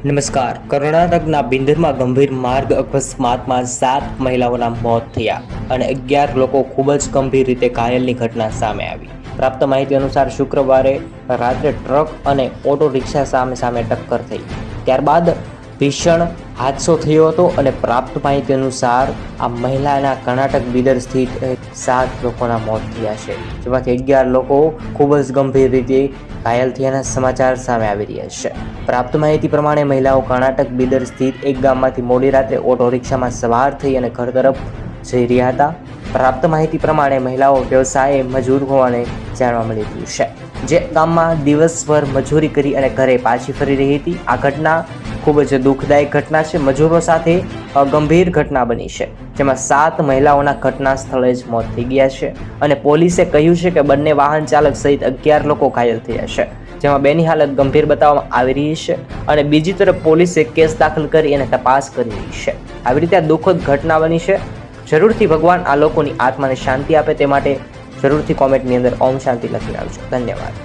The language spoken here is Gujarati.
નમસ્કાર. કર્ણાટકના બિંદરમાં ગંભીર માર્ગ અકસ્માતમાં 7 મહિલાઓના મોત થયા અને 11 લોકો ખૂબ જ ગંભીર રીતે ઘાયલની ઘટના સામે આવી. પ્રાપ્ત માહિતી અનુસાર શુક્રવારે રાત્રે ટ્રક અને ઓટો રિક્ષા સામે ટક્કર થઈ. ત્યારબાદ ભીષણ હાદસો થયો હતો અને પ્રાપ્ત માહિતી અનુસાર આ મહિલાના કર્ણાટક બિદર સ્થિત 7 લોકોના મોત થયા છે, જેમાંથી 11 લોકો ખૂબ જ ગંભીર રીતે ઘાયલ થયાના સમાચાર સામે આવી રહ્યા છે. પ્રાપ્ત માહિતી પ્રમાણે મહિલાઓ કર્ણાટક બિદર સ્થિત એક ગામમાંથી મોડી રાત્રે ઓટો રિક્ષામાં સવાર થઈ અને ઘર તરફ જઈ રહ્યા હતા. પ્રાપ્ત માહિતી પ્રમાણે મહિલાઓ વ્યવસાયે મજૂર હોવાને જાણવા મળી રહ્યું છે, જે ગામમાં દિવસભર મજૂરી કરી અને ઘરે પાછી ફરી રહી હતી. આ ઘટના ખૂબ જ દુઃખદાયક ઘટના છે. મજૂરો સાથે ગંભીર ઘટના બની છે, જેમાં 7 મહિલાઓના ઘટના સ્થળે જ મોત થઈ ગયા છે અને પોલીસે કહ્યું છે કે બંને વાહન ચાલક સહિત 11 લોકો ઘાયલ થયા છે, જેમાં 2ની હાલત ગંભીર બતાવવામાં આવી રહી છે અને બીજી તરફ પોલીસે કેસ દાખલ કરી અને તપાસ કરી રહી છે. આવી રીતે આ દુઃખદ ઘટના બની છે. જરૂરથી ભગવાન આ લોકોની આત્માને શાંતિ આપે તે માટે જરૂરથી કોમેન્ટની અંદર ઓમ શાંતિ લખી આવજો. ધન્યવાદ.